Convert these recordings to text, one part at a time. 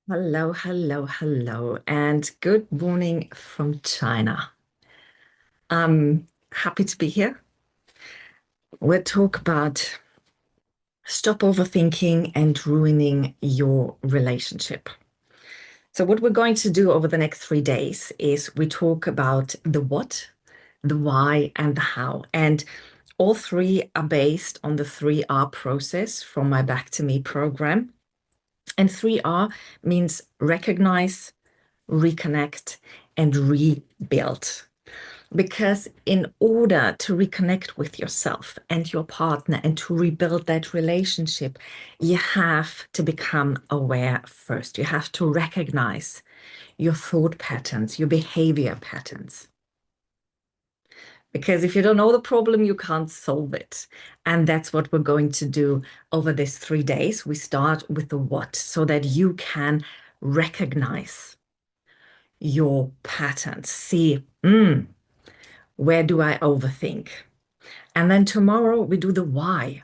Hello, hello, hello, and good morning from China. I'm happy to be here. We'll talk about stop overthinking and ruining your relationship. So, what we're going to do over the next 3 days is we talk about the what, the why, and the how. And all three are based on the 3R process from my Back to Me program. And 3R means recognize, reconnect, and rebuild. Because in order to reconnect with yourself and your partner and to rebuild that relationship, you have to become aware first. You have to recognize your thought patterns, your behavior patterns. Because if you don't know the problem, you can't solve it. And that's what we're going to do over these 3 days. We start with the what so that you can recognize your patterns. See, where do I overthink? And then tomorrow we do the why.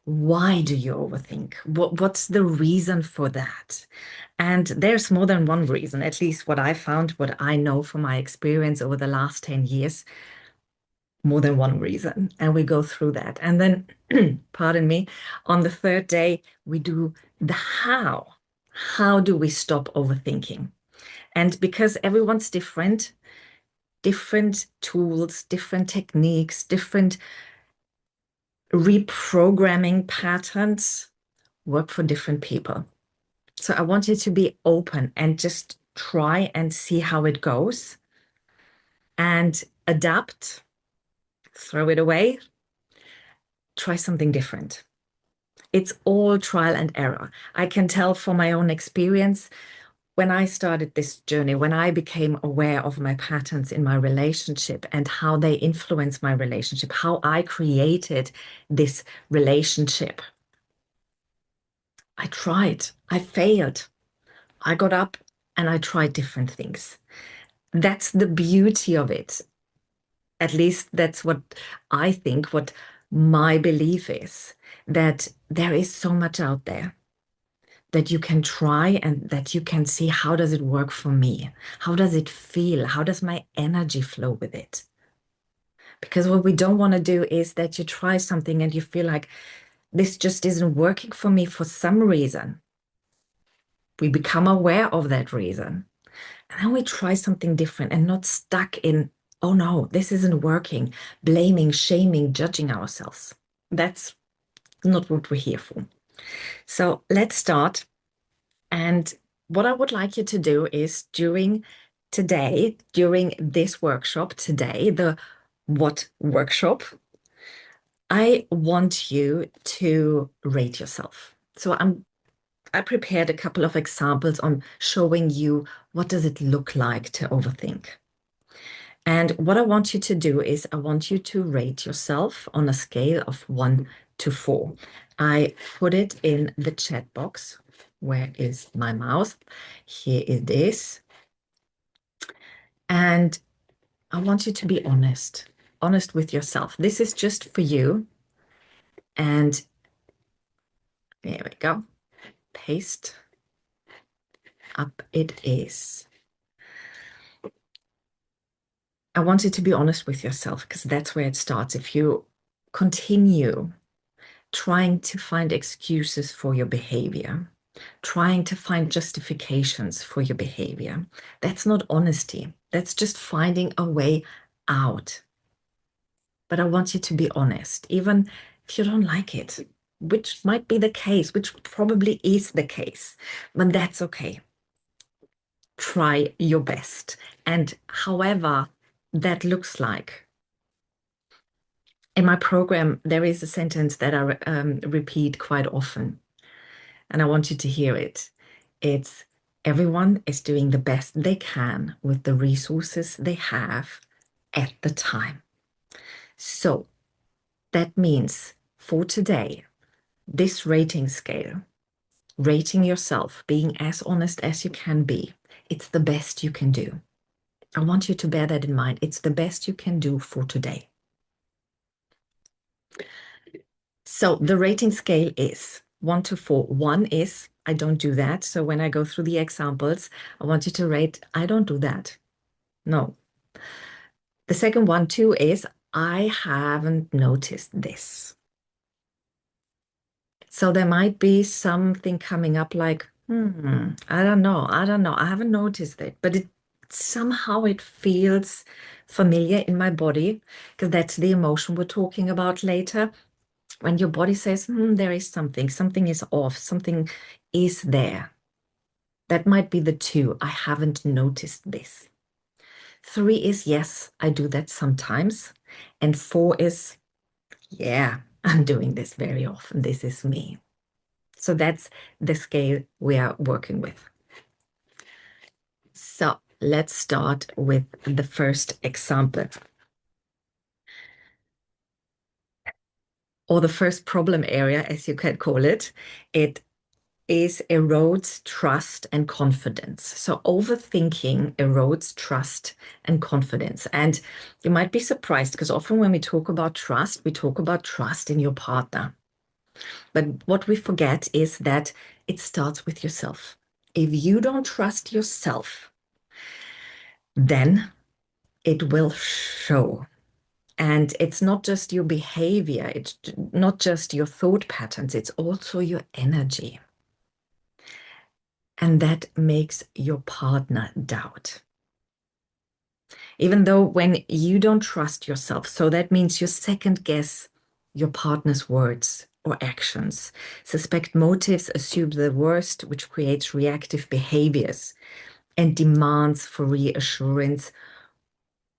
Why do you overthink? What's the reason for that? And there's more than one reason, at least what I found, what I know from my experience over the last 10 years, more than one reason. And we go through that. And then, pardon me, on the third day, we do the how. How do we stop overthinking? And because everyone's different, different tools, different techniques, different reprogramming patterns work for different people. So I want you to be open and just try and see how it goes and adapt, throw it away, try something different. It's all trial and error. I can tell from my own experience when I started this journey, when I became aware of my patterns in my relationship and how they influence my relationship, how I created this relationship. I tried, I failed, I got up and I tried different things. That's the beauty of it. At least that's what I think, what my belief is, that there is so much out there that you can try and that you can see how does it work for me? How does it feel? How does my energy flow with it? Because what we don't want to do is that you try something and you feel like this just isn't working for me for some reason. We become aware of that reason. And then we try something different and not stuck in, oh no, this isn't working, blaming, shaming, judging ourselves. That's not what we're here for. So let's start. And what I would like you to do is during this workshop today, the what workshop, I want you to rate yourself. So I prepared a couple of examples on showing you what does it look like to overthink. And what I want you to do is I want you to rate yourself on a scale of 1 to 4. I put it in the chat box. Where is my mouse? Here it is. And I want you to be honest with yourself. This is just for you. And there we go. Paste. Up it is. I want you to be honest with yourself because that's where it starts. If you continue trying to find excuses for your behavior, trying to find justifications for your behavior, that's not honesty. That's just finding a way out. But I want you to be honest, even if you don't like it, which might be the case, which probably is the case, but that's okay. Try your best. And however that looks like. In my program, there is a sentence that I repeat quite often, and I want you to hear it. It's everyone is doing the best they can with the resources they have at the time. So that means for today, this rating scale, rating yourself, being as honest as you can be, it's the best you can do. I want you to bear that in mind. It's the best you can do for today. So the rating scale is 1 to 4. 1 is I don't do that. So when I go through the examples, I want you to rate, I don't do that. No. The second one too is, I haven't noticed this. So there might be something coming up like, I don't know, I haven't noticed it, but somehow it feels familiar in my body, because that's the emotion we're talking about later. When your body says, there is something is off, something is there. That might be the two. I haven't noticed this. Three is, yes, I do that sometimes. And four is, yeah, I'm doing this very often. This is me. So that's the scale we are working with. So let's start with the first example, or the first problem area, as you can call it. It is erodes trust and confidence. So overthinking erodes trust and confidence. And you might be surprised, because often when we talk about trust in your partner. But what we forget is that it starts with yourself. If you don't trust yourself, then it will show. And it's not just your behavior, it's not just your thought patterns, it's also your energy. And that makes your partner doubt. Even though when you don't trust yourself, so that means you second guess your partner's words or actions, suspect motives, assume the worst, which creates reactive behaviors and demands for reassurance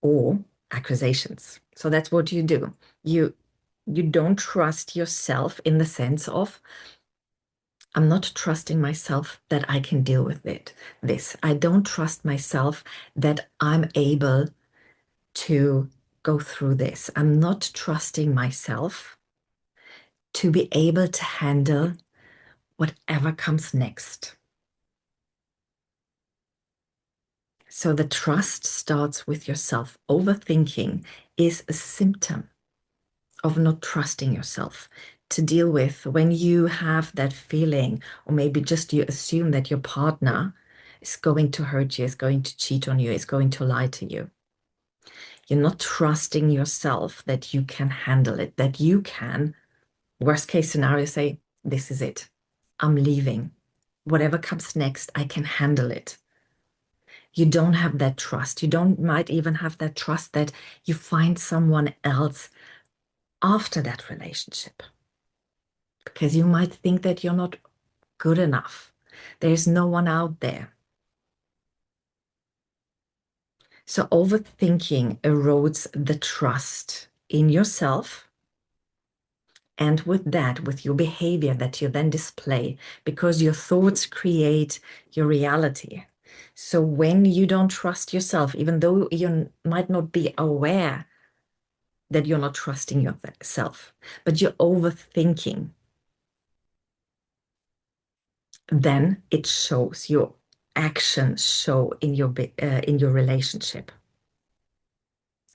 or accusations. So that's what you do. You don't trust yourself in the sense of, I'm not trusting myself that I can deal with it. This. I don't trust myself that I'm able to go through this. I'm not trusting myself to be able to handle whatever comes next. So the trust starts with yourself. Overthinking is a symptom of not trusting yourself to deal with when you have that feeling, or maybe just you assume that your partner is going to hurt you, is going to cheat on you, is going to lie to you. You're not trusting yourself that you can handle it, that you can, worst case scenario, say, this is it. I'm leaving. Whatever comes next, I can handle it. You don't have that trust. You don't might even have that trust that you find someone else after that relationship, because you might think that you're not good enough. There's no one out there. So overthinking erodes the trust in yourself. And with that, with your behavior that you then display, because your thoughts create your reality. So when you don't trust yourself, even though you might not be aware that you're not trusting yourself, but you're overthinking, then it shows, your actions show in your relationship.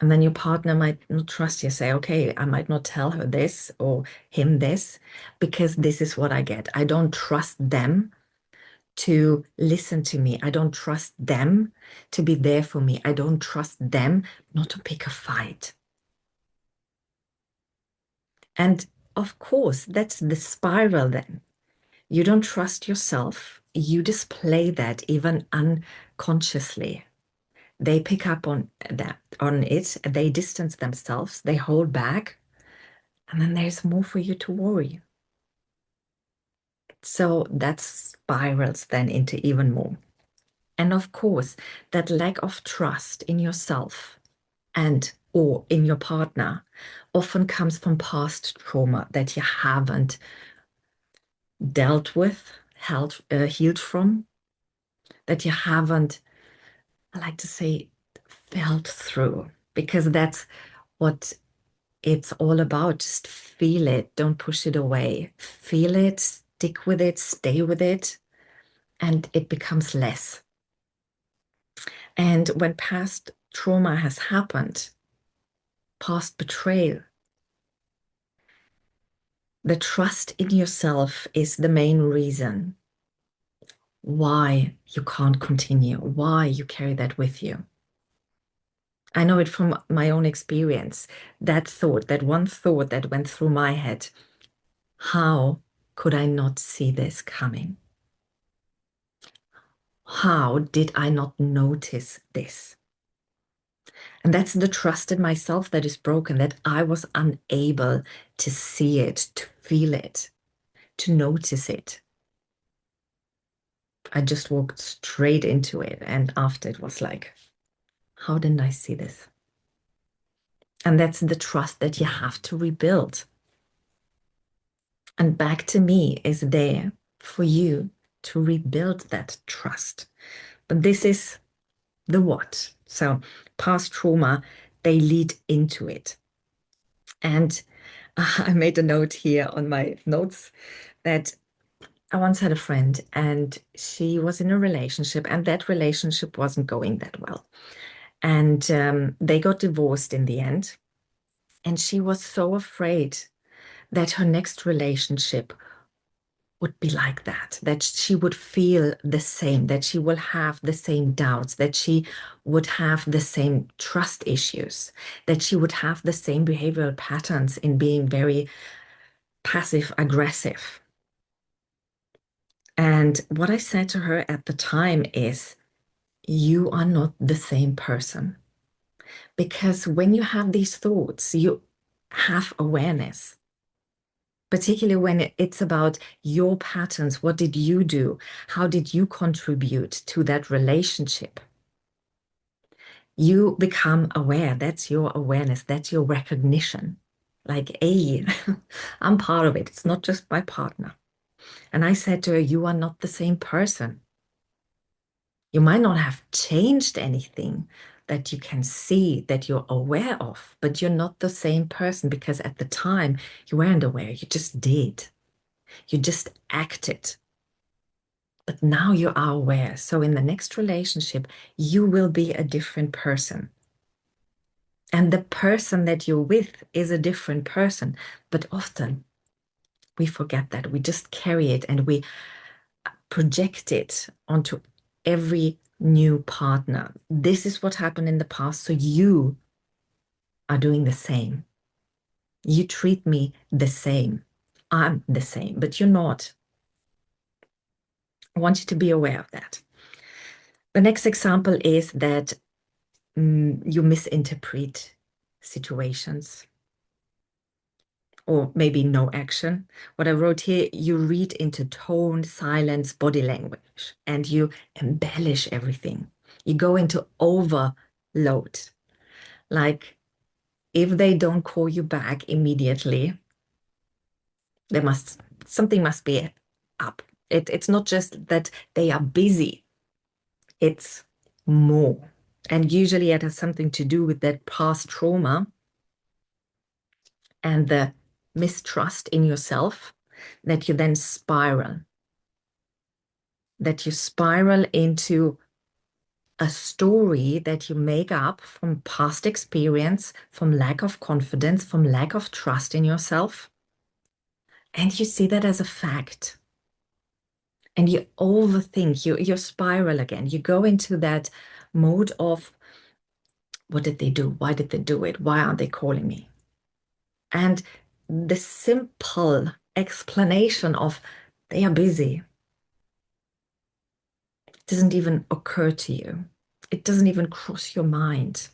And then your partner might not trust you. Say, okay, I might not tell her this or him this, because this is what I get. I don't trust them to listen to me. I don't trust them to be there for me. I don't trust them not to pick a fight. And of course, that's the spiral then. You don't trust yourself. You display that even unconsciously. They pick up on that, on it. They distance themselves. They hold back. And then there's more for you to worry. So that spirals then into even more. And of course, that lack of trust in yourself and or in your partner often comes from past trauma that you haven't dealt with, healed from, that you haven't, I like to say, felt through, because that's what it's all about. Just feel it, don't push it away. Feel it, stick with it, stay with it, and it becomes less. And when past trauma has happened, past betrayal, the trust in yourself is the main reason why you can't continue, why you carry that with you. I know it from my own experience. That thought, that one thought that went through my head, how could I not see this coming? How did I not notice this? And that's the trust in myself that is broken, that I was unable to see it, to feel it, to notice it. I just walked straight into it. And after it was like, how didn't I see this? And that's the trust that you have to rebuild. And back to me is there for you to rebuild that trust. But this is the what. So past trauma, they lead into it. And I made a note here on my notes that I once had a friend and she was in a relationship and that relationship wasn't going that well. And they got divorced in the end. And she was so afraid that her next relationship would be like that, that she would feel the same, that she will have the same doubts, that she would have the same trust issues, that she would have the same behavioral patterns in being very passive aggressive. And what I said to her at the time is, you are not the same person. Because when you have these thoughts, you have awareness, particularly when it's about your patterns. What did you do? How did you contribute to that relationship? You become aware. That's your awareness. That's your recognition. Like, hey, I'm part of it. It's not just my partner. And I said to her, you are not the same person. You might not have changed anything that you can see, that you're aware of, but you're not the same person because at the time you weren't aware. You just did. You just acted. But now you are aware. So in the next relationship, you will be a different person. And the person that you're with is a different person. But often we forget that. We just carry it and we project it onto every new partner. This is what happened in the past. So you are doing the same. You treat me the same. I'm the same, but you're not. I want you to be aware of that. The next example is that you misinterpret situations or maybe no action. What I wrote here, you read into tone, silence, body language, and you embellish everything. You go into overload. Like if they don't call you back immediately, something must be up. It's not just that they are busy, it's more. And usually it has something to do with that past trauma and the mistrust in yourself that you then spiral, that you spiral into a story that you make up from past experience, from lack of confidence, from lack of trust in yourself. And you see that as a fact. And you overthink, you spiral again. You go into that mode of, what did they do? Why did they do it? Why aren't they calling me? And the simple explanation of they are busy doesn't even occur to you. It doesn't even cross your mind.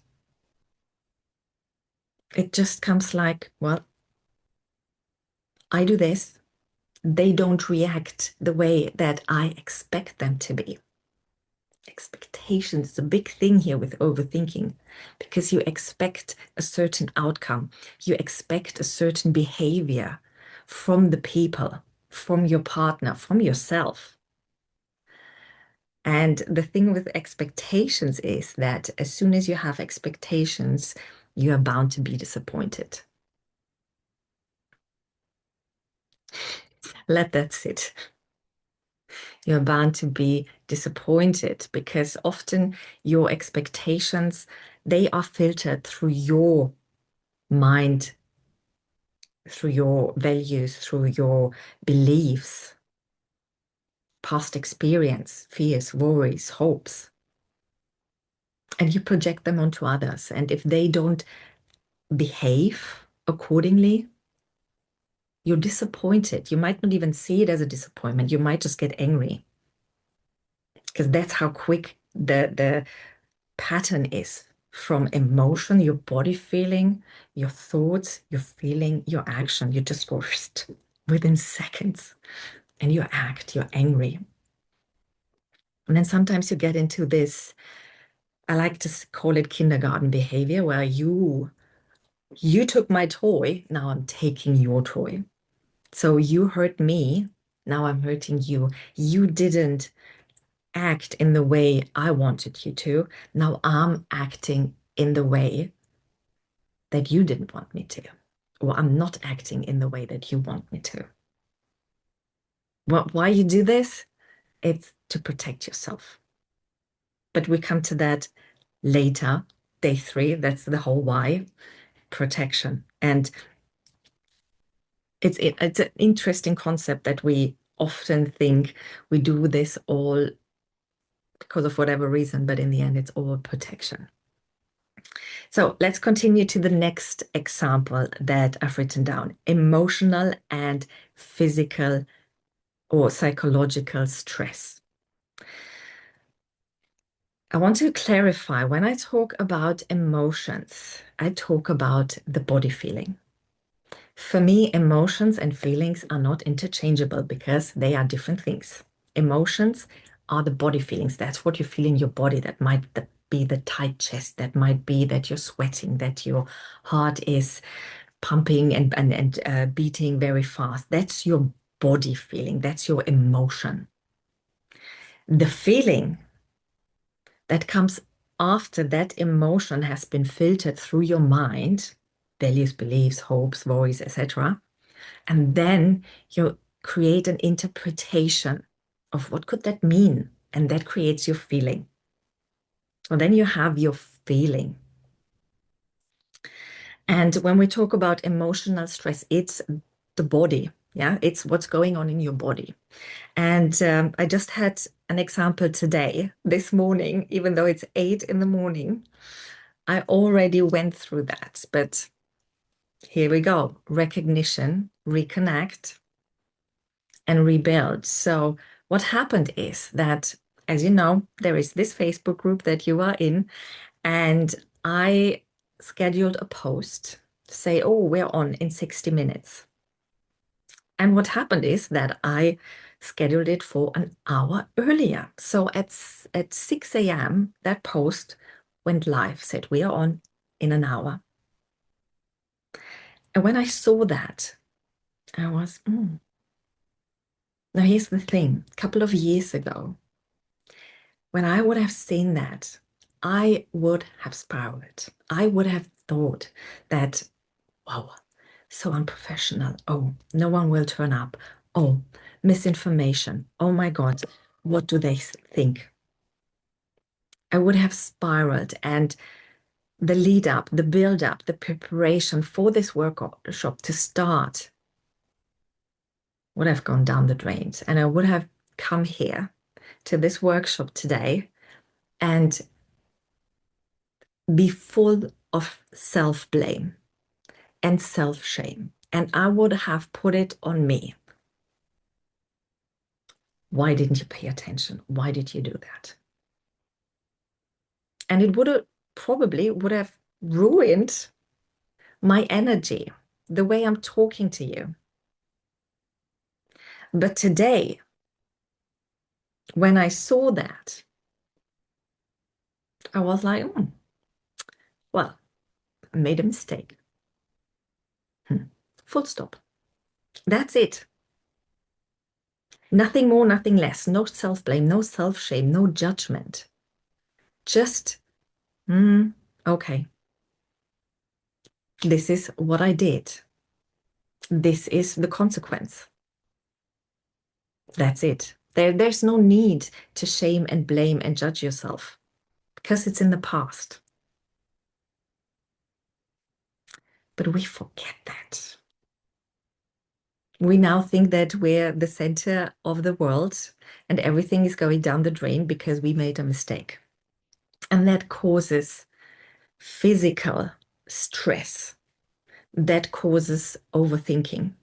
It just comes like, well, I do this. They don't react the way that I expect them to be. Expectations is a big thing here with overthinking because you expect a certain outcome. You expect a certain behavior from the people, from your partner, from yourself. And the thing with expectations is that as soon as you have expectations, you are bound to be disappointed. Let that sit. You're bound to be disappointed because often your expectations, they are filtered through your mind, through your values, through your beliefs. past experience, fears, worries, hopes, and you project them onto others. And if they don't behave accordingly, you're disappointed. You might not even see it as a disappointment. You might just get angry because that's how quick the pattern is from emotion, your body feeling, your thoughts, your feeling, your action. You just go within seconds and you act, you're angry. And then sometimes you get into this, I like to call it kindergarten behavior, where you took my toy, now I'm taking your toy. So you hurt me, now I'm hurting you. You didn't act in the way I wanted you to. Now I'm acting in the way that you didn't want me to. Or I'm not acting in the way that you want me to. Why you do this? It's to protect yourself. But we come to that later, day 3. That's the whole why, protection. And it's an interesting concept that we often think we do this all because of whatever reason, but in the end, it's all protection. So let's continue to the next example that I've written down: emotional and physical or psychological stress. I want to clarify, when I talk about emotions, I talk about the body feeling. For me, emotions and feelings are not interchangeable because they are different things. Emotions are the body feelings. That's what you feel in your body. That might be the tight chest. That might be that you're sweating, that your heart is pumping and beating very fast. That's your body feeling. That's your emotion. The feeling that comes after that emotion has been filtered through your mind, values, beliefs, hopes, worries, etc. And then you create an interpretation of what could that mean? And that creates your feeling. So then you have your feeling. And when we talk about emotional stress, it's the body. Yeah, it's what's going on in your body. And I just had an example today, this morning, even though it's 8 in the morning, I already went through that. But here we go. Recognition, reconnect, and rebuild. So what happened is that, as you know, there is this Facebook group that you are in, and I scheduled a post to say, oh, we're on in 60 minutes. And what happened is that I scheduled it for an hour earlier. So at 6 a.m., that post went live, said we are on in an hour. And when I saw that, I was, Now here's the thing. A couple of years ago, when I would have seen that, I would have spiraled. I would have thought that, wow, so unprofessional. Oh, no one will turn up. Oh, misinformation. Oh my God, what do they think? I would have spiraled, and the lead up, the build up, the preparation for this workshop to start would have gone down the drains. And I would have come here to this workshop today and be full of self-blame and self-shame. And I would have put it on me. Why didn't you pay attention? Why did you do that? And it probably would have ruined my energy, the way I'm talking to you. But today, when I saw that, I was like, well, I made a mistake. Full stop. That's it. Nothing more, nothing less. No self-blame, no self-shame, no judgment. Just, okay. This is what I did. This is the consequence. That's it. There's no need to shame and blame and judge yourself because it's in the past. But we forget that. We now think that we're the center of the world and everything is going down the drain because we made a mistake. And that causes physical stress, that causes overthinking.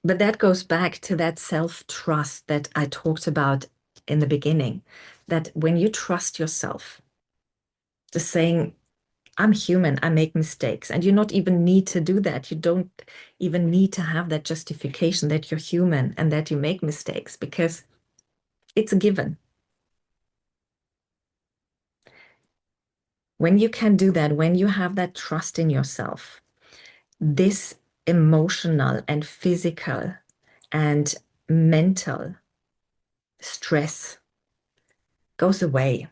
But that goes back to that self-trust that I talked about in the beginning, that when you trust yourself, just saying, I'm human, I make mistakes, and you not even need to do that. You don't even need to have that justification that you're human and that you make mistakes because it's a given. When you can do that, when you have that trust in yourself, this emotional and physical and mental stress goes away.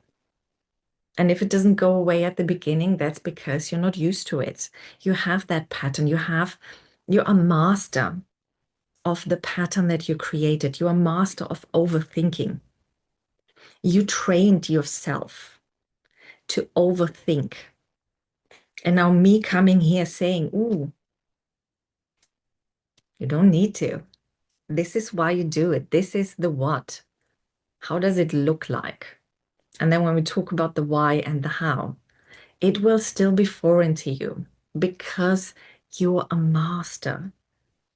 And if it doesn't go away at the beginning, that's because you're not used to it. You have that pattern. You're a master of the pattern that you created. You're a master of overthinking. You trained yourself to overthink. And now me coming here saying, ooh, you don't need to. This is why you do it. This is the what. How does it look like? And then when we talk about the why and the how, it will still be foreign to you because you're a master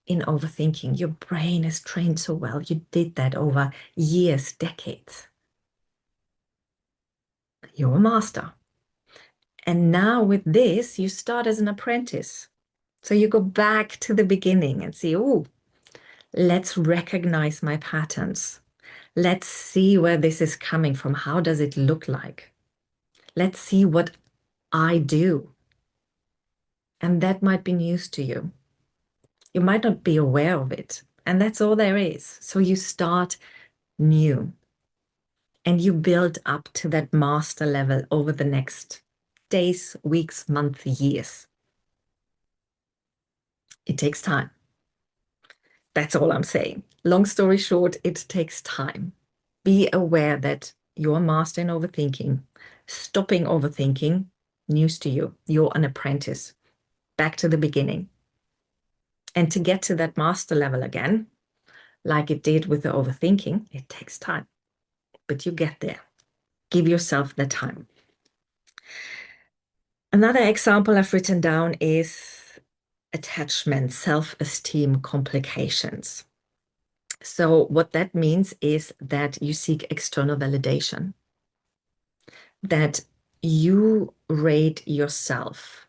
in overthinking. Your brain is trained so well. You did that over years, decades. You're a master. And now with this, you start as an apprentice. So you go back to the beginning and see, oh, let's recognize my patterns. Let's see where this is coming from. How does it look like? Let's see what I do. And that might be news to you. You might not be aware of it. And that's all there is. So you start new and you build up to that master level over the next days, weeks, months, years. It takes time. That's all I'm saying. Long story short, it takes time. Be aware that you're a master in overthinking. Stopping overthinking, news to you. You're an apprentice. Back to the beginning. And to get to that master level again, like it did with the overthinking, it takes time. But you get there. Give yourself the time. Another example I've written down is attachment, self-esteem complications. So what that means is that you seek external validation, that you rate yourself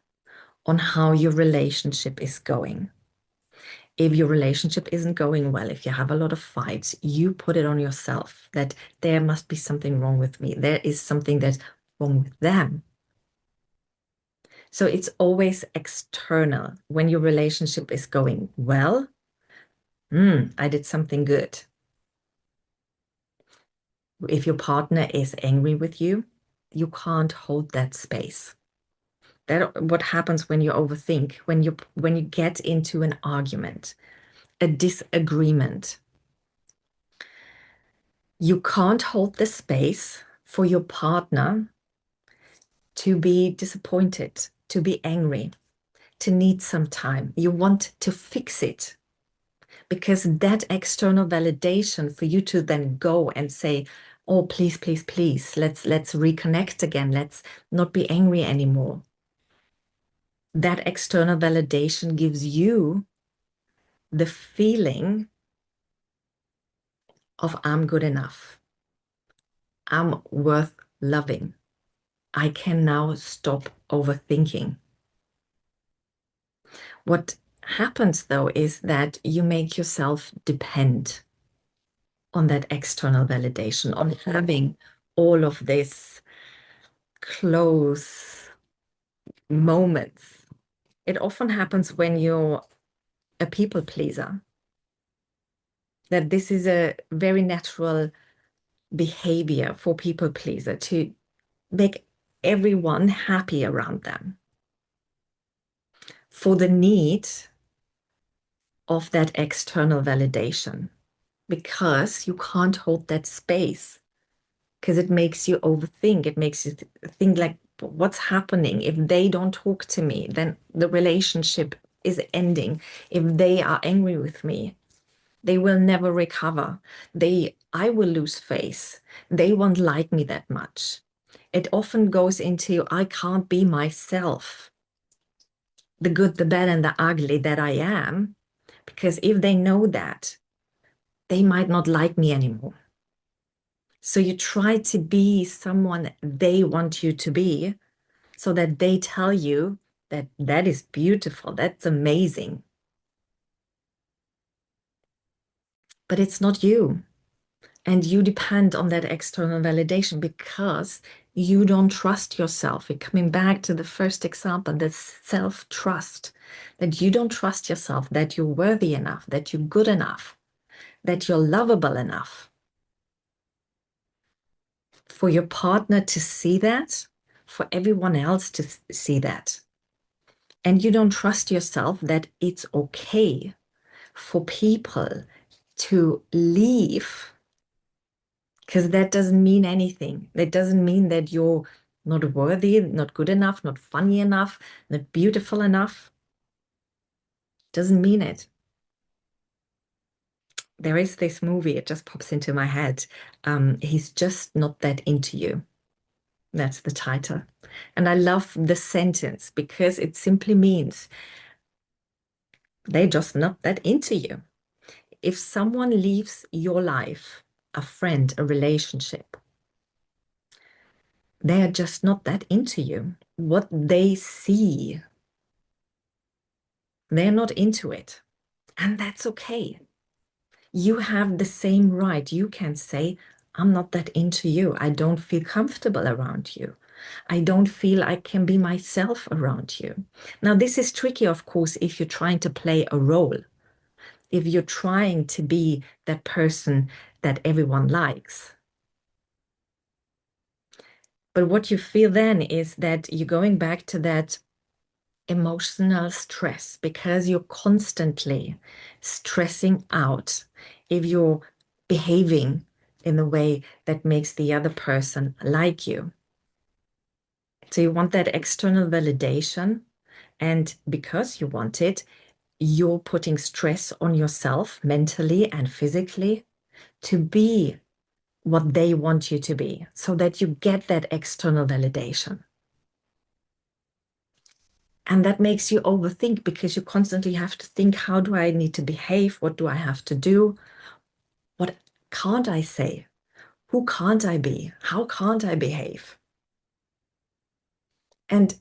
on how your relationship is going. If your relationship isn't going well, if you have a lot of fights, you put it on yourself that there must be something wrong with me. There is something that's wrong with them. So it's always external. When your relationship is going well, I did something good. If your partner is angry with you, you can't hold that space. That what happens when you overthink, when you get into an argument, a disagreement. You can't hold the space for your partner to be disappointed, to be angry, to need some time. You want to fix it because that external validation for you to then go and say, oh, please, please, please, let's reconnect again. Let's not be angry anymore. That external validation gives you the feeling of I'm good enough. I'm worth loving. I can now stop overthinking. What happens though is that you make yourself depend on that external validation, on having all of this close moments. It often happens when you're a people pleaser, that this is a very natural behavior for people pleaser to make everyone happy around them. For the need of that external validation, because you can't hold that space, because it makes you overthink. It makes you think like, what's happening? If they don't talk to me, then the relationship is ending, if they are angry with me, they will never recover. I will lose face. They won't like me that much. It often goes into I can't be myself, the good, the bad, and the ugly that I am, because if they know that, they might not like me anymore. So you try to be someone they want you to be so that they tell you that that is beautiful, that's amazing. But it's not you. And you depend on that external validation because you don't trust yourself. We're coming back to the first example, the self-trust, that you don't trust yourself, that you're worthy enough, that you're good enough, that you're lovable enough. For your partner to see that, for everyone else to see that. And you don't trust yourself that it's okay for people to leave, because that doesn't mean anything. That doesn't mean that you're not worthy, not good enough, not funny enough, not beautiful enough. Doesn't mean it. There is this movie, it just pops into my head. He's just not that into you. That's the title. And I love the sentence because it simply means they're just not that into you. If someone leaves your life, a friend, a relationship, they are just not that into you. What they see, they're not into it. And that's okay. You have the same right. You can say, I'm not that into you. I don't feel comfortable around you. I don't feel I can be myself around you. Now, this is tricky, of course, if you're trying to play a role, if you're trying to be that person that everyone likes. But what you feel then is that you're going back to that emotional stress because you're constantly stressing out if you're behaving in the way that makes the other person like you. So you want that external validation. And because you want it, you're putting stress on yourself mentally and physically to be what they want you to be so that you get that external validation. And that makes you overthink because you constantly have to think, how do I need to behave? What do I have to do? What can't I say? Who can't I be? How can't I behave? And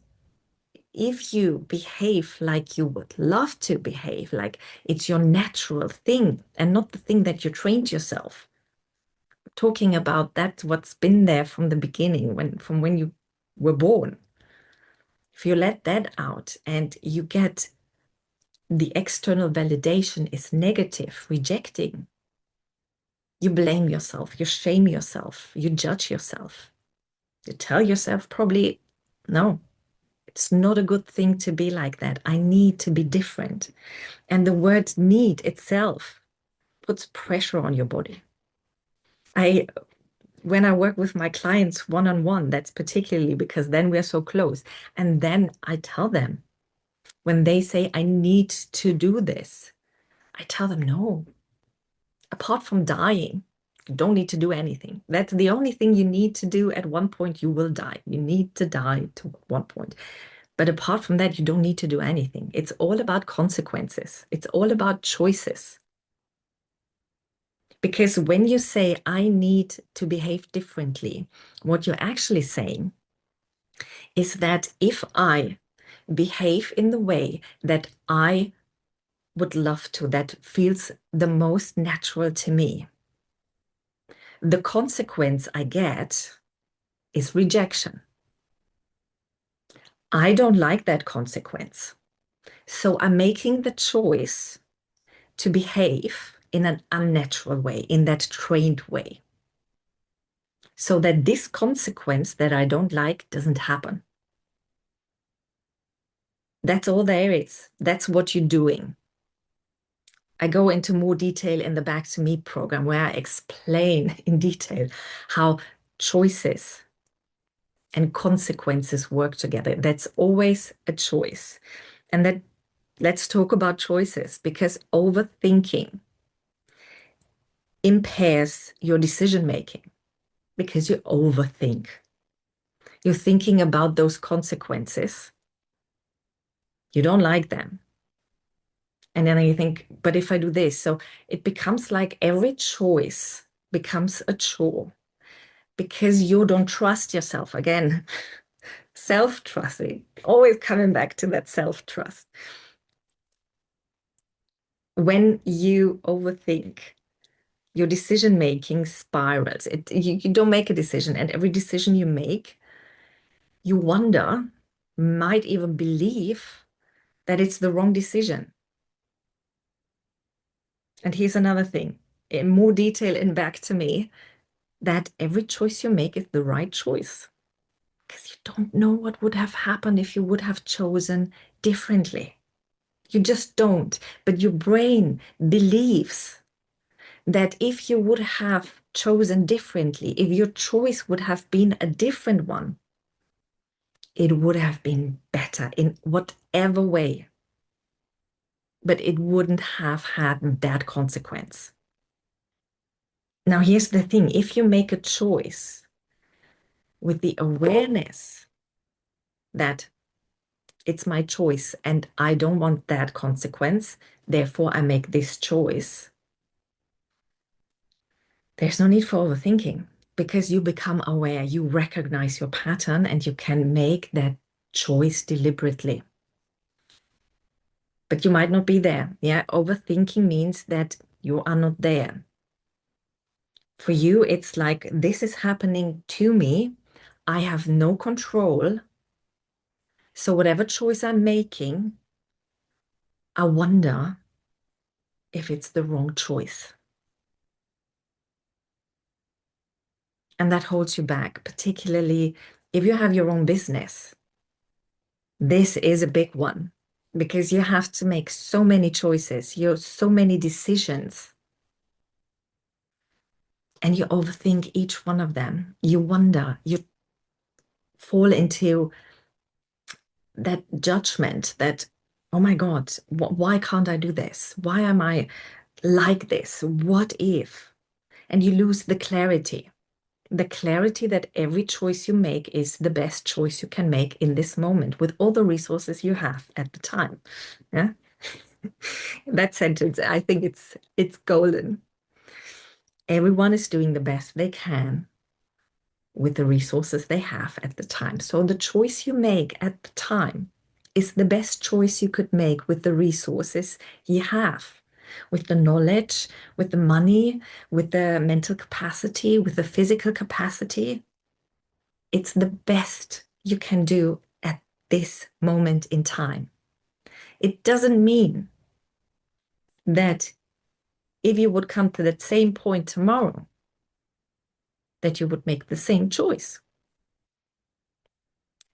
if you behave like you would love to behave, like it's your natural thing and not the thing that you trained yourself, talking about that, what's been there from the beginning, from when you were born. If you let that out and you get the external validation is negative, rejecting, you blame yourself, you shame yourself, you judge yourself. You tell yourself probably, no, it's not a good thing to be like that. I need to be different. And the word need itself puts pressure on your body. When I work with my clients one-on-one, that's particularly because then we're so close. And then I tell them, when they say, I need to do this, I tell them, no, apart from dying, you don't need to do anything. That's the only thing you need to do. At one point, you will die. You need to die to one point. But apart from that, you don't need to do anything. It's all about consequences. It's all about choices. Because when you say, I need to behave differently, what you're actually saying is that if I behave in the way that I would love to, that feels the most natural to me, the consequence I get is rejection. I don't like that consequence. So I'm making the choice to behave in an unnatural way, in that trained way, so that this consequence that I don't like doesn't happen. That's all there is. That's what you're doing. I go into more detail in the Back to Me program where I explain in detail how choices and consequences work together. That's always a choice. And that Let's talk about choices because overthinking impairs your decision making because you overthink. You're thinking about those consequences. You don't like them. And then you think, but if I do this, so it becomes like every choice becomes a chore because you don't trust yourself. Again, self-trusting, always coming back to that self-trust. When you overthink, your decision making spirals. You don't make a decision, and every decision you make, you wonder, might even believe that it's the wrong decision. And here's another thing, in more detail and back to me, that every choice you make is the right choice because you don't know what would have happened if you would have chosen differently. You just don't. But your brain believes that if you would have chosen differently, if your choice would have been a different one, it would have been better in whatever way, but it wouldn't have had that consequence. Now, here's the thing, if you make a choice with the awareness that it's my choice and I don't want that consequence, therefore I make this choice, there's no need for overthinking because you become aware, you recognize your pattern, and you can make that choice deliberately. But you might not be there. Yeah, overthinking means that you are not there. For you, it's like this is happening to me. I have no control. So whatever choice I'm making, I wonder if it's the wrong choice. And that holds you back, particularly if you have your own business. This is a big one because you have to make so many choices, you have so many decisions, and you overthink each one of them. You wonder, you fall into that judgment that, oh my God, why can't I do this? Why am I like this? What if? And you lose the clarity that every choice you make is the best choice you can make in this moment with all the resources you have at the time. Yeah. That sentence, I think it's golden. Everyone is doing the best they can with the resources they have at the time. So the choice you make at the time is the best choice you could make with the resources you have, with the knowledge, with the money, with the mental capacity, with the physical capacity. It's the best you can do at this moment in time. It doesn't mean that if you would come to that same point tomorrow, that you would make the same choice.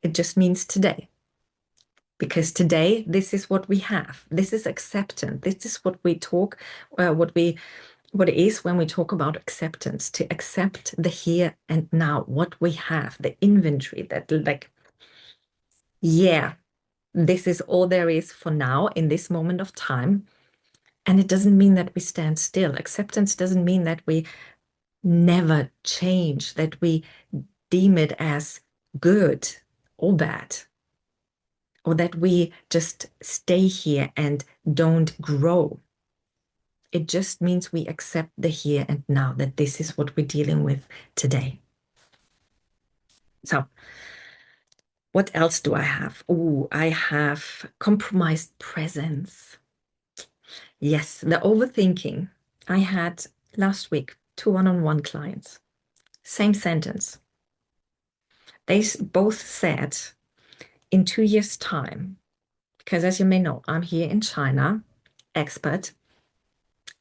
It just means today. Because today, this is what we have. This is acceptance. This is what we talk, what it is when we talk about acceptance, to accept the here and now, what we have, the inventory that like, yeah, this is all there is for now in this moment of time. And it doesn't mean that we stand still. Acceptance doesn't mean that we never change, that we deem it as good or bad, or that we just stay here and don't grow. It just means we accept the here and now, that this is what we're dealing with today. So, what else do I have? Oh, I have compromised presence. Yes, the overthinking. I had last week 2 one-on-one clients. Same sentence. They both said in 2 years' time, because as you may know, I'm here in China, expert,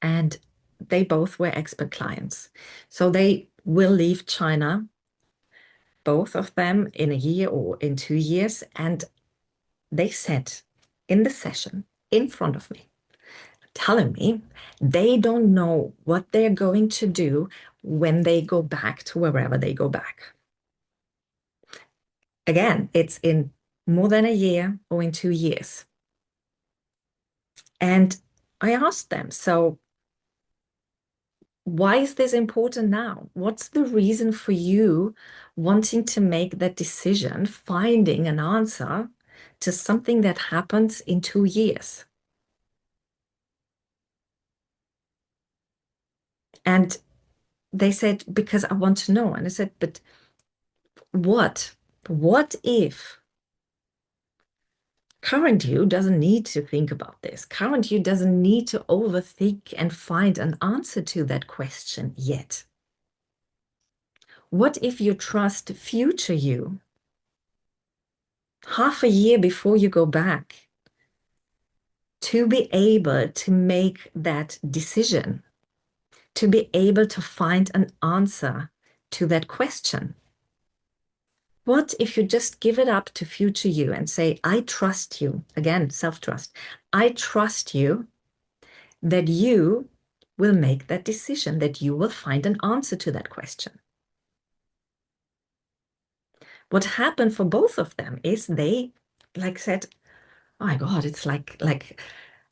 and they both were expert clients. So they will leave China, both of them, in a year or in 2 years. And they said in the session in front of me, telling me they don't know what they're going to do when they go back to wherever they go back. Again, it's in more than a year or in 2 years. And I asked them, so why is this important now? What's the reason for you wanting to make that decision, finding an answer to something that happens in 2 years? And they said, because I want to know. And I said, but what? What if current you doesn't need to think about this? Current you doesn't need to overthink and find an answer to that question yet. What if you trust future you half a year before you go back to be able to make that decision, to be able to find an answer to that question? What if you just give it up to future you and say, I trust you? Again, self-trust. I trust you that you will make that decision, that you will find an answer to that question. What happened for both of them is they like said, oh my God, it's like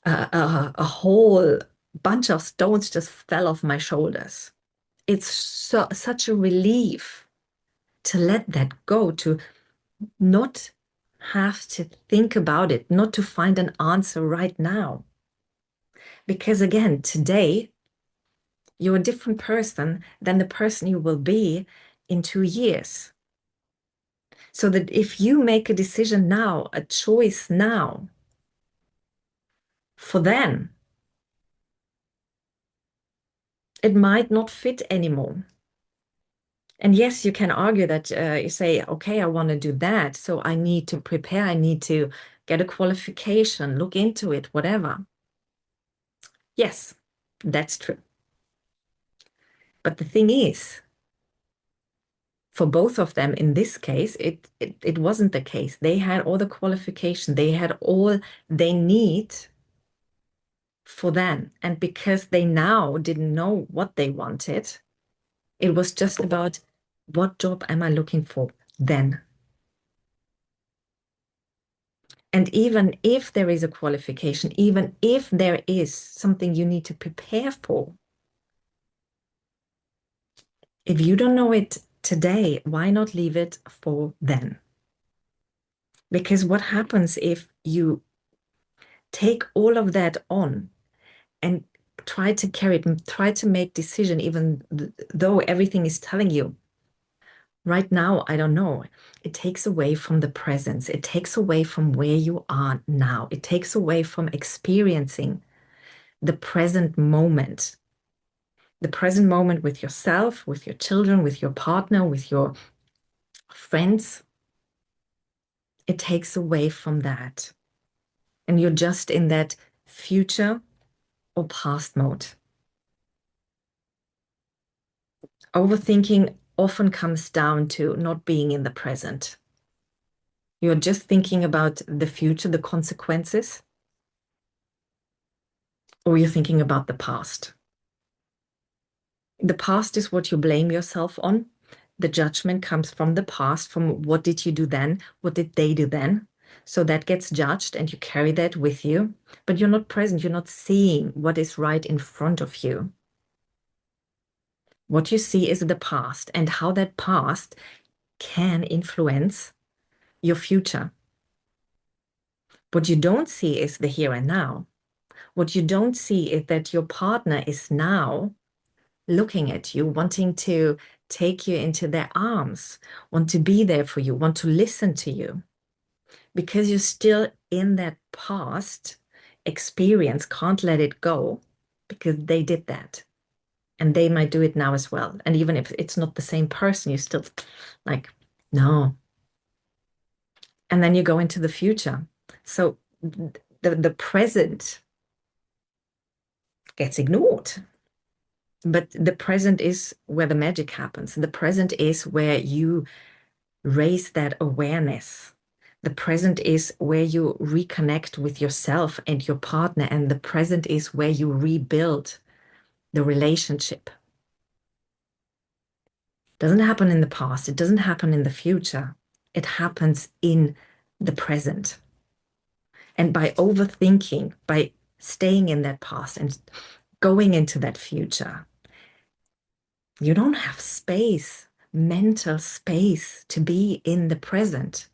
a whole bunch of stones just fell off my shoulders. It's such a relief to let that go, to not have to think about it, not to find an answer right now. Because again, today, you're a different person than the person you will be in 2 years. So that if you make a decision now, a choice now, for then, it might not fit anymore. And yes, you can argue that you say, okay, I want to do that. So I need to prepare. I need to get a qualification, look into it, whatever. Yes, that's true. But the thing is, for both of them in this case, it wasn't the case. They had all the qualification. They had all they need for then. And because they now didn't know what they wanted, it was just about what job am I looking for then? And even if there is a qualification, even if there is something you need to prepare for, if you don't know it today, why not leave it for then? Because what happens if you take all of that on and try to carry it, try to make decision, even though everything is telling you, right now, I don't know. It takes away from the presence. It takes away from where you are now. It takes away from experiencing the present moment. The present moment with yourself, with your children, with your partner, with your friends. It takes away from that. And you're just in that future or past mode. Overthinking often comes down to not being in the present. You're just thinking about the future, the consequences, or you're thinking about the past. The past is what you blame yourself on. The judgment comes from the past, from what did you do then? What did they do then? So that gets judged and you carry that with you, but you're not present. You're not seeing what is right in front of you. What you see is the past and how that past can influence your future. What you don't see is the here and now. What you don't see is that your partner is now looking at you, wanting to take you into their arms, want to be there for you, want to listen to you. Because you're still in that past experience, can't let it go because they did that. And they might do it now as well. And even if it's not the same person, you still like, no. And then you go into the future. So the present gets ignored. But the present is where the magic happens. The present is where you raise that awareness. The present is where you reconnect with yourself and your partner. And the present is where you rebuild the relationship. It doesn't happen in the past. It doesn't happen in the future. It happens in the present. And by overthinking, by staying in that past and going into that future. You don't have space, mental space to be in the present,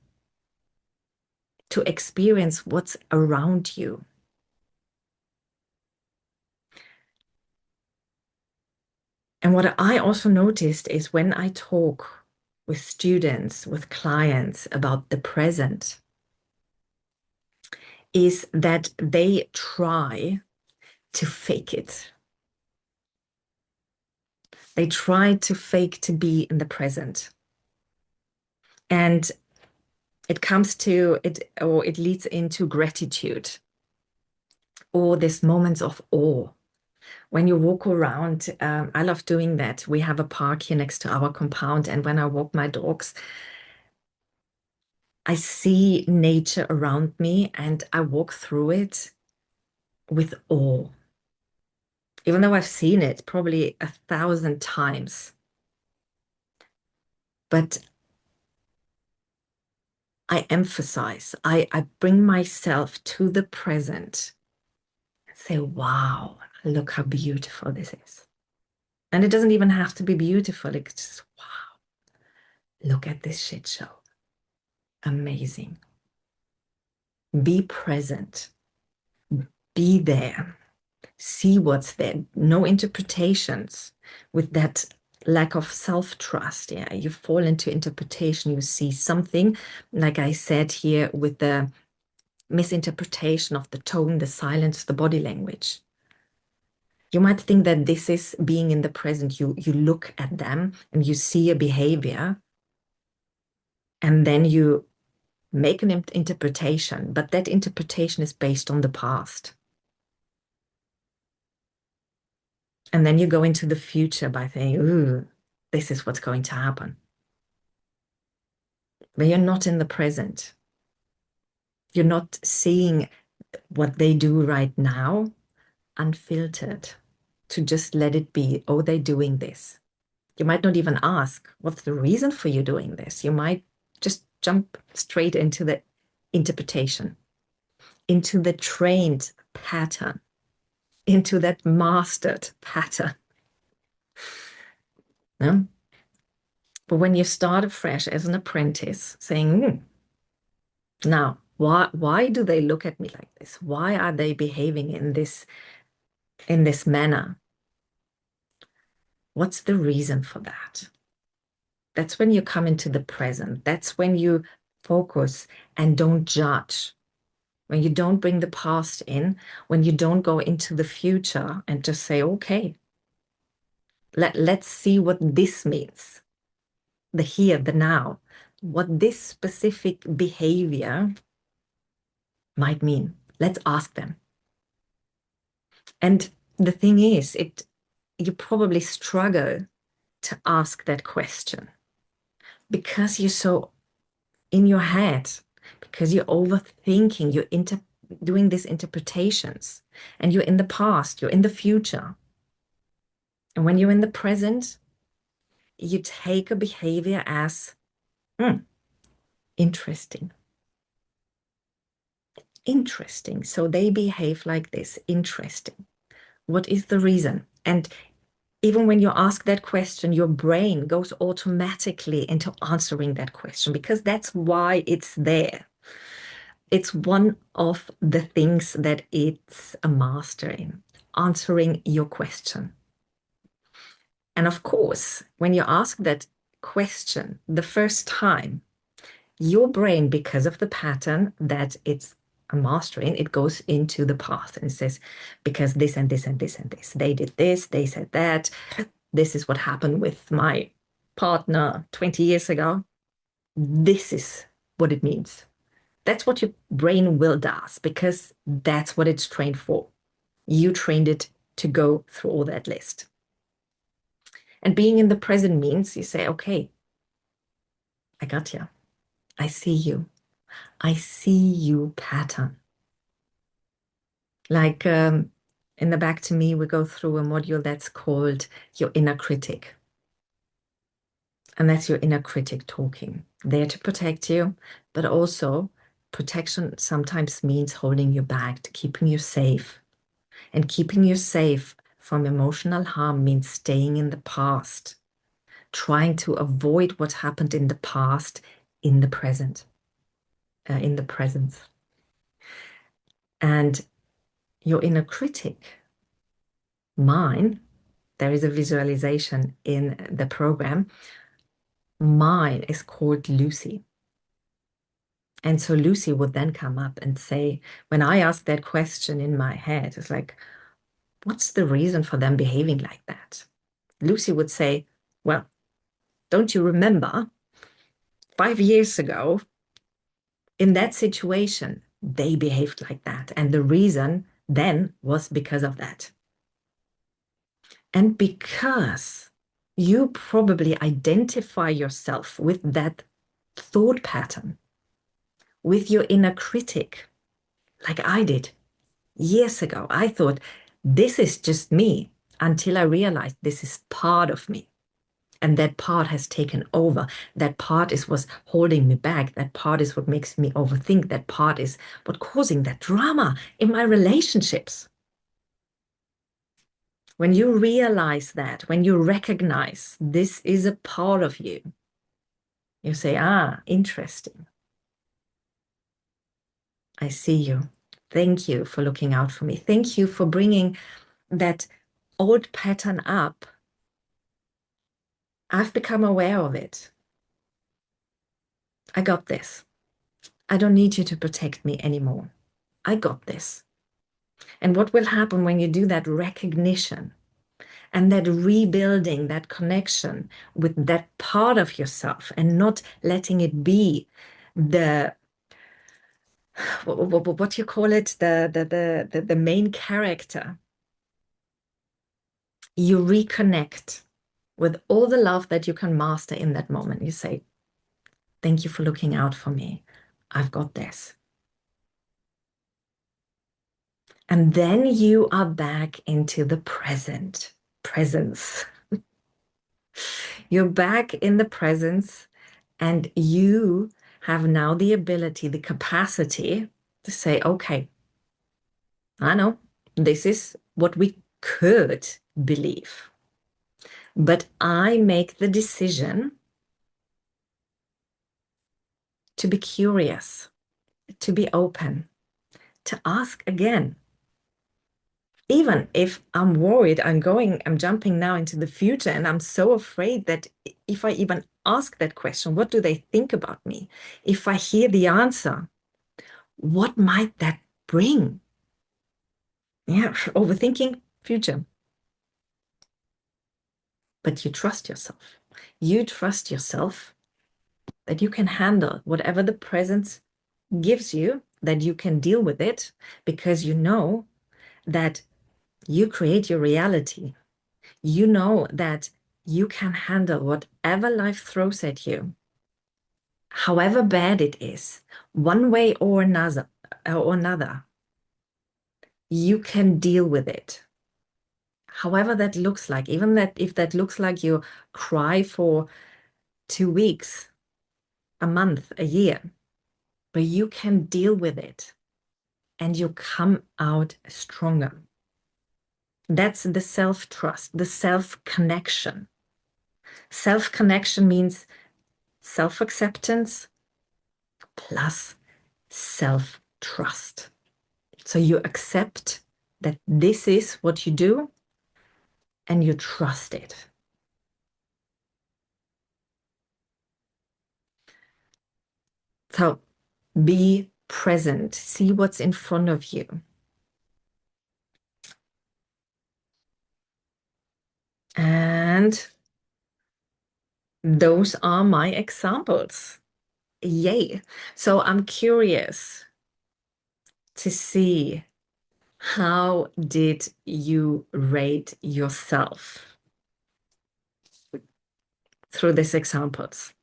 to experience what's around you. And what I also noticed is when I talk with students, with clients about the present, is that they try to fake it. They try to fake to be in the present. And it comes to it, or it leads into gratitude, or this moments of awe. When you walk around, I love doing that. We have a park here next to our compound, and when I walk my dogs, I see nature around me and I walk through it with awe. Even though I've seen it probably 1,000 times, but I emphasize, I bring myself to the present and say, wow, look how beautiful this is. And it doesn't even have to be beautiful. It's just, wow, look at this shit show. Amazing. Be present. Be there. See what's there. No interpretations. With that lack of self-trust, yeah, you fall into interpretation. You see something, like I said here, with the misinterpretation of the tone, the silence, the body language. You might think that this is being in the present. You look at them and you see a behavior, and then you make an interpretation, but that interpretation is based on the past. And then you go into the future by saying, ooh, this is what's going to happen. But you're not in the present. You're not seeing what they do right now unfiltered, to just let it be. Oh, they're doing this. You might not even ask, what's the reason for you doing this? You might just jump straight into the interpretation, into the trained pattern, into that mastered pattern. No? But when you start afresh as an apprentice, saying, now, why do they look at me like this? Why are they behaving in this manner? What's the reason for that? That's when you come into the present. That's when you focus and don't judge. When you don't bring the past in, when you don't go into the future and just say, okay, let's see what this means. The here, the now, what this specific behavior might mean. Let's ask them. And the thing is, you probably struggle to ask that question because you're so in your head, because you're overthinking, you're doing these interpretations, and you're in the past, you're in the future. And when you're in the present, you take a behavior as interesting. Interesting. So they behave like this. Interesting. What is the reason? And even when you ask that question, your brain goes automatically into answering that question because that's why it's there. It's one of the things that it's a master in, answering your question. And of course, when you ask that question the first time, your brain, because of the pattern that it's a master in, it goes into the past and says, because this and this and this and this, they did this, they said that, this is what happened with my partner 20 years ago. This is what it means. That's what your brain will does because that's what it's trained for. You trained it to go through all that list. And being in the present means you say, okay, I got you. I see you. I see you pattern. Like in the Back to Me, we go through a module that's called your inner critic. And that's your inner critic talking, there to protect you, but also protection sometimes means holding you back, to keeping you safe. And keeping you safe from emotional harm means staying in the past, trying to avoid what happened in the past in the present, in the presence. And your inner critic, mine, there is a visualization in the program. Mine is called Lucy. And so Lucy would then come up and say, when I ask that question in my head, it's like, what's the reason for them behaving like that? Lucy would say, well, don't you remember 5 years ago in that situation, they behaved like that. And the reason then was because of that. And because you probably identify yourself with that thought pattern, with your inner critic, like I did years ago. I thought, this is just me, until I realized this is part of me. And that part has taken over. That part is what's holding me back. That part is what makes me overthink. That part is what causing that drama in my relationships. When you realize that, when you recognize this is a part of you, you say, ah, interesting. I see you. Thank you for looking out for me. Thank you for bringing that old pattern up. I've become aware of it. I got this. I don't need you to protect me anymore. I got this. And what will happen when you do that recognition and that rebuilding, that connection with that part of yourself and not letting it be the what you call it, the main character. You reconnect with all the love that you can master in that moment. You say, thank you for looking out for me. I've got this. And then you are back into the presence. You're back in the presence, and you have now the ability, the capacity to say, okay, I know this is what we could believe, but I make the decision to be curious, to be open, to ask again. Even if I'm worried, I'm jumping now into the future, and I'm so afraid that if I even ask that question, what do they think about me? If I hear the answer, what might that bring? Yeah, overthinking, future. But you trust yourself. You trust yourself that you can handle whatever the present gives you, that you can deal with it, because you know that you create your reality. You know that you can handle whatever life throws at you, however bad it is, one way or another, you can deal with it. However that looks like, even that if that looks like you cry for 2 weeks, a month, a year, but you can deal with it and you come out stronger. That's the self-trust, the self-connection. Self-connection means self-acceptance plus self-trust. So you accept that this is what you do and you trust it. So be present, see what's in front of you. And those are my examples. Yay. So I'm curious to see, how did you rate yourself through these examples?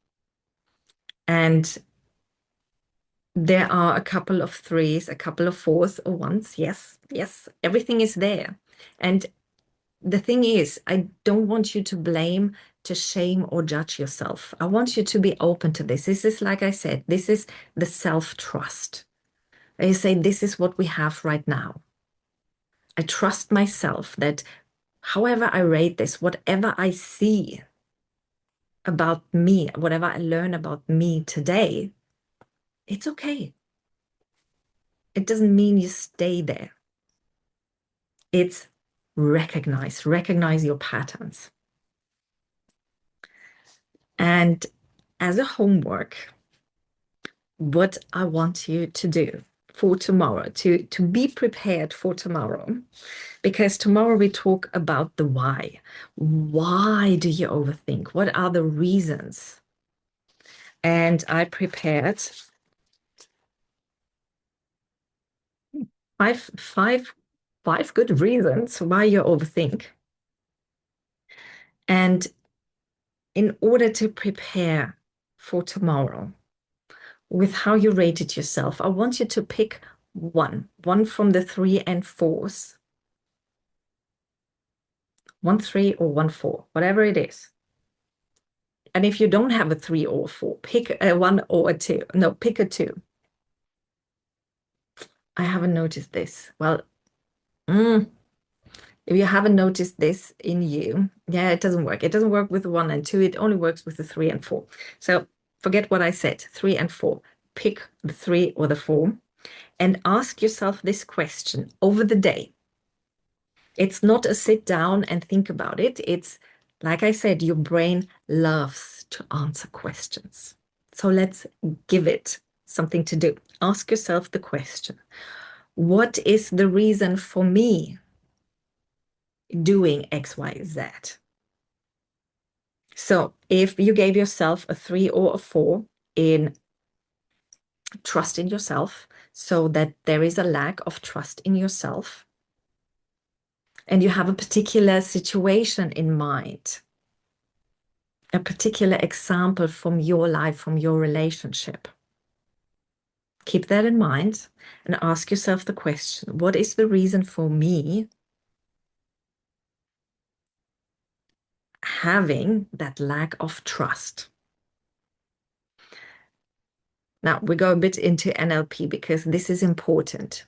And there are a couple of threes, a couple of fours or ones. Yes, yes, everything is there. And the thing is, I don't want you to blame, to shame, or judge yourself. I want you to be open to this. This is, like I said, this is the self-trust. You say, this is what we have right now. I trust myself that however I rate this, whatever I see about me, whatever I learn about me today, it's okay. It doesn't mean you stay there. It's recognize your patterns. And as a homework, what I want you to do for tomorrow, to be prepared for tomorrow, because tomorrow we talk about the why. Why do you overthink? What are the reasons? And I prepared five, five, five good reasons why you overthink. And in order to prepare for tomorrow, with how you rated yourself, I want you to pick one from the 3 and 4s, 1 3 or 1 4, whatever it is. And if you don't have a 3 or 4, pick a 1 or a 2. No, pick a 2. I haven't noticed this. Well, if you haven't noticed this in you, yeah, it doesn't work. It doesn't work with 1 and 2. It only works with the 3 and 4. So forget what I said, 3 and 4. Pick the 3 or the 4 and ask yourself this question over the day. It's not a sit down and think about it. It's, like I said, your brain loves to answer questions. So let's give it something to do. Ask yourself the question, what is the reason for me doing X, Y, Z? So if you gave yourself a 3 or a 4 in trust in yourself, so that there is a lack of trust in yourself, and you have a particular situation in mind, a particular example from your life, from your relationship, keep that in mind and ask yourself the question, what is the reason for me having that lack of trust? Now, we go a bit into NLP because this is important.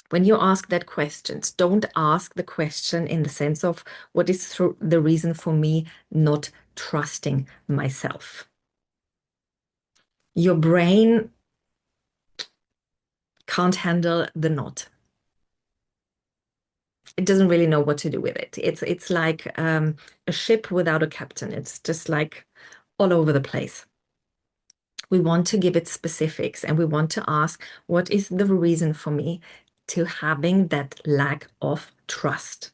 When you ask that question, don't ask the question in the sense of what is the reason for me not trusting myself. Your brain can't handle the not. It doesn't really know what to do with it. It's like a ship without a captain. It's just like all over the place. We want to give it specifics and we want to ask, what is the reason for me to having that lack of trust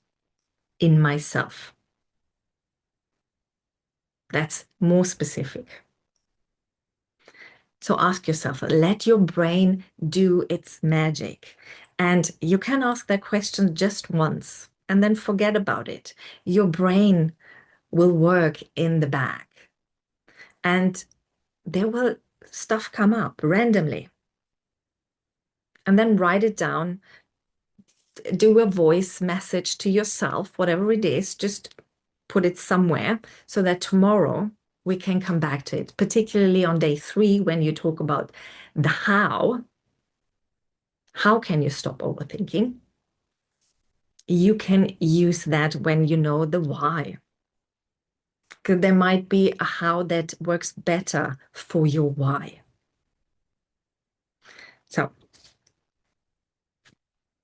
in myself? That's more specific. So ask yourself, let your brain do its magic. And you can ask that question just once and then forget about it. Your brain will work in the back and there will stuff come up randomly. And then write it down, do a voice message to yourself, whatever it is, just put it somewhere so that tomorrow we can come back to it, particularly on day 3 when you talk about the how. How can you stop overthinking? You can use that when you know the why. Because there might be a how that works better for your why. So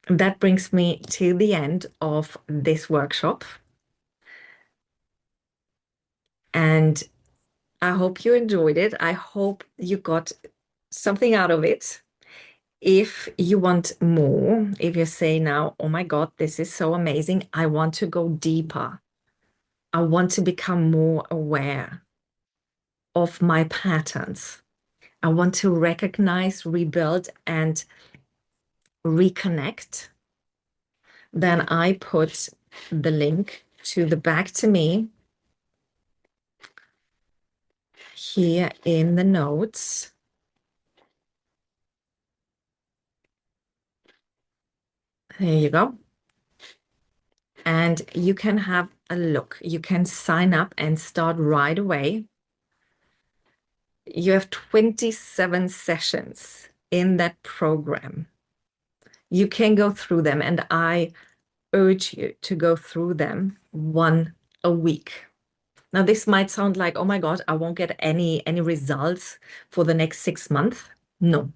that brings me to the end of this workshop. And I hope you enjoyed it. I hope you got something out of it. If you want more, if you say now, oh my God, this is so amazing, I want to go deeper. I want to become more aware of my patterns. I want to recognize, rebuild, and reconnect. Then I put the link to the Back to Me here in the notes. There you go. And you can have a look. You can sign up and start right away. You have 27 sessions in that program. You can go through them, and I urge you to go through them one a week. Now, this might sound like, oh my God, I won't get any results for the next 6 months. No.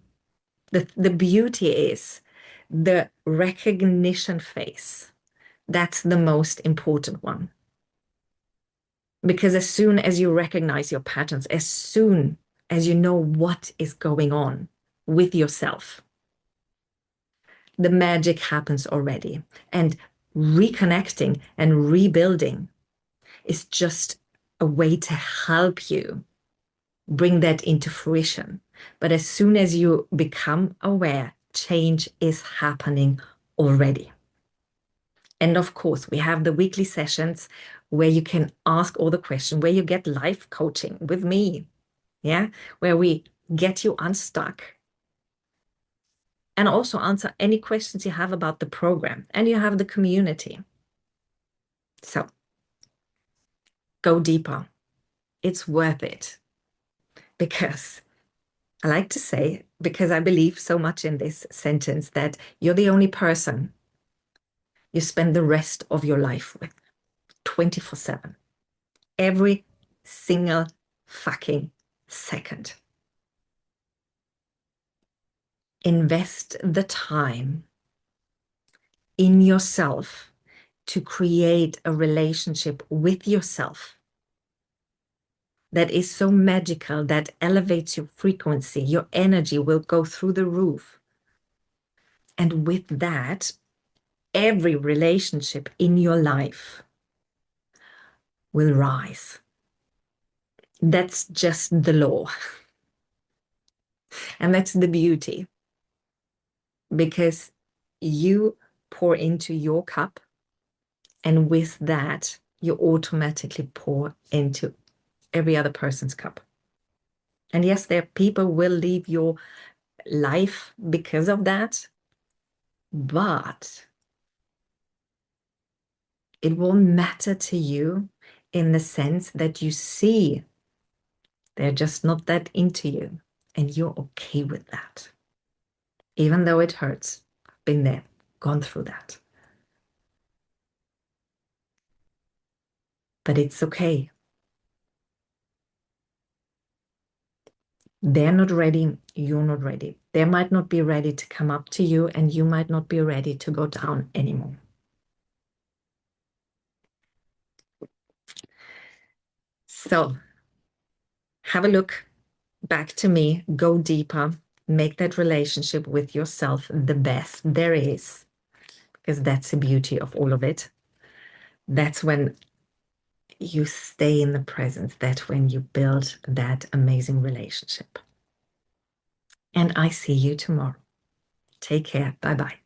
The beauty is the recognition phase. That's the most important one. Because as soon as you recognize your patterns, as soon as you know what is going on with yourself, the magic happens already. And reconnecting and rebuilding is just a way to help you bring that into fruition. But as soon as you become aware, change is happening already. And of course, we have the weekly sessions where you can ask all the questions, where you get life coaching with me, yeah, where we get you unstuck and also answer any questions you have about the program. And you have the community. So go deeper. It's worth it because I like to say, because I believe so much in this sentence, that you're the only person you spend the rest of your life with 24/7. Every single fucking second. Invest the time in yourself to create a relationship with yourself that is so magical, that elevates your frequency. Your energy will go through the roof. And with that, every relationship in your life will rise. That's just the law. And that's the beauty. Because you pour into your cup, and with that, you automatically pour into every other person's cup. And yes, there people will leave your life because of that, but it won't matter to you in the sense that you see they're just not that into you, and you're okay with that. Even though it hurts, I've been there, gone through that. But it's okay. They're not ready, you're not ready. They might not be ready to come up to you, and you might not be ready to go down anymore. So have a look back to me, go deeper, make that relationship with yourself the best there is, because that's the beauty of all of it. That's when you stay in the present. That's when you build that amazing relationship. And I see you tomorrow. Take care. Bye-bye.